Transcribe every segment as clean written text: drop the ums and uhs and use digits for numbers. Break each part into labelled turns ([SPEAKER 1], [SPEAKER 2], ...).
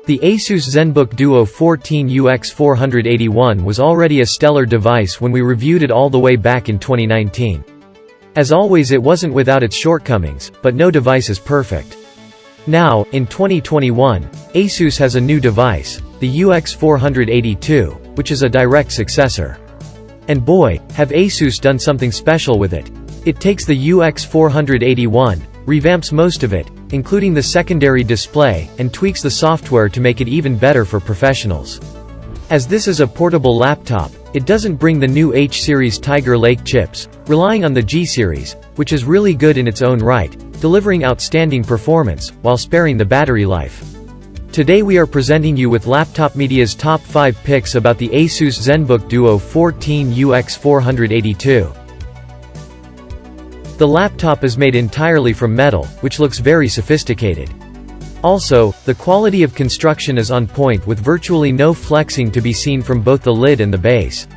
[SPEAKER 1] The ASUS ZenBook Duo 14 UX481 was already a stellar device when we reviewed it all the way back in 2019. As always, it wasn't without its shortcomings, but no device is perfect. Now, in 2021, ASUS has a new device, the UX482, which is a direct successor. And boy, have ASUS done something special with it. It takes the UX481, revamps most of it, including the secondary display, and tweaks the software to make it even better for professionals. As this is a portable laptop, it doesn't bring the new H-series Tiger Lake chips, relying on the G-series, which is really good in its own right, delivering outstanding performance, while sparing the battery life. Today we are presenting you with Laptop Media's top 5 picks about the ASUS ZenBook Duo 14 UX482. The laptop is made entirely from metal, which looks very sophisticated. Also, the quality of construction is on point with virtually no flexing to be seen from both the lid and the base.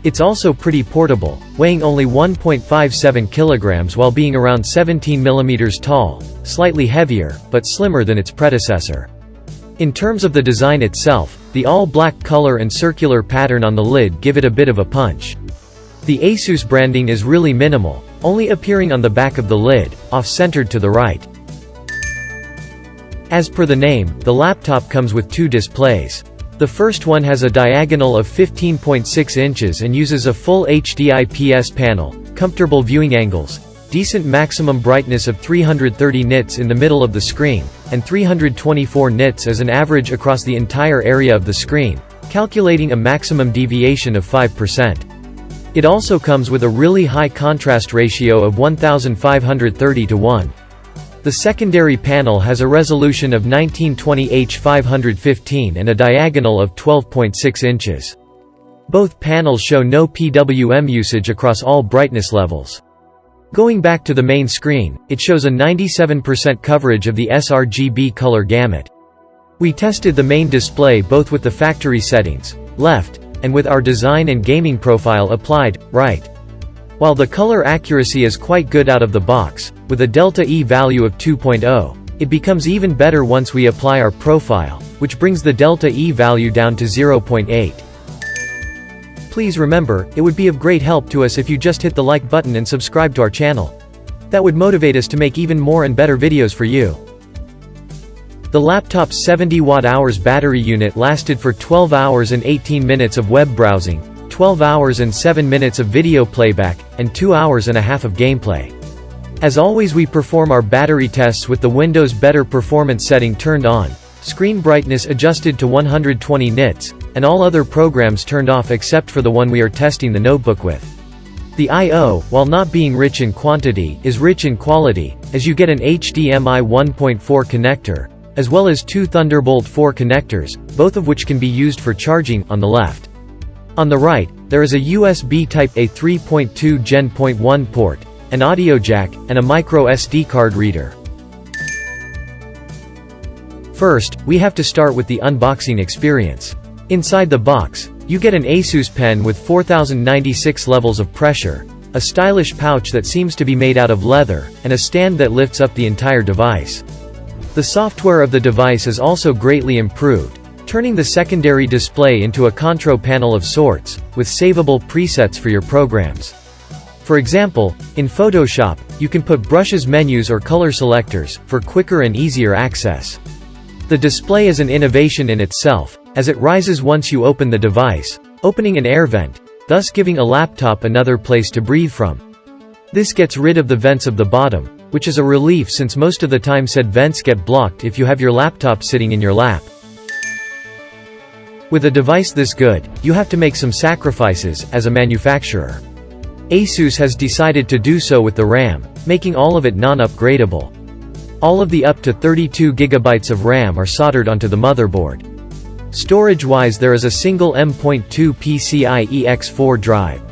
[SPEAKER 1] It's also pretty portable, weighing only 1.57 kilograms while being around 17 millimeters tall, slightly heavier, but slimmer than its predecessor. In terms of the design itself, the all-black color and circular pattern on the lid give it a bit of a punch. The ASUS branding is really minimal, only appearing on the back of the lid, off-centered to the right. As per the name, the laptop comes with 2 displays. The first one has a diagonal of 15.6 inches and uses a full HD IPS panel, comfortable viewing angles, decent maximum brightness of 330 nits in the middle of the screen, and 324 nits as an average across the entire area of the screen, calculating a maximum deviation of 5%. It also comes with a really high contrast ratio of 1530:1. The secondary panel has a resolution of 1920x515 and a diagonal of 12.6 inches. Both panels show no PWM usage across all brightness levels. Going back to the main screen, it shows a 97% coverage of the sRGB color gamut. We tested the main display both with the factory settings, left, and with our design and gaming profile applied, right. While the color accuracy is quite good out of the box, with a delta E value of 2.0, it becomes even better once we apply our profile, which brings the delta E value down to 0.8. Please remember, it would be of great help to us if you just hit the like button and subscribe to our channel. That would motivate us to make even more and better videos for you. The laptop's 70 watt-hours battery unit lasted for 12 hours and 18 minutes of web browsing, 12 hours and 7 minutes of video playback, and 2 hours and a half of gameplay. As always, we perform our battery tests with the Windows Better Performance setting turned on, screen brightness adjusted to 120 nits, and all other programs turned off except for the one we are testing the notebook with. The I/O, while not being rich in quantity, is rich in quality, as you get an HDMI 1.4 connector, as well as 2 Thunderbolt 4 connectors, both of which can be used for charging, on the left. On the right, there is a USB Type-A 3.2 Gen. 1 port, an audio jack, and a micro SD card reader. First, we have to start with the unboxing experience. Inside the box, you get an ASUS pen with 4096 levels of pressure, a stylish pouch that seems to be made out of leather, and a stand that lifts up the entire device. The software of the device is also greatly improved, turning the secondary display into a control panel of sorts, with savable presets for your programs. For example, in Photoshop, you can put brushes, menus, or color selectors, for quicker and easier access. The display is an innovation in itself, as it rises once you open the device, opening an air vent, thus giving a laptop another place to breathe from. This gets rid of the vents of the bottom, which is a relief since most of the time said vents get blocked if you have your laptop sitting in your lap. With a device this good, you have to make some sacrifices, as a manufacturer. ASUS has decided to do so with the RAM, making all of it non-upgradable. All of the up to 32 GB of RAM are soldered onto the motherboard. Storage-wise, there is a single M.2 PCIe X4 drive.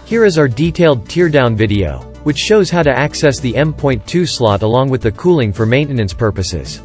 [SPEAKER 1] Here is our detailed teardown video, which shows how to access the M.2 slot along with the cooling for maintenance purposes.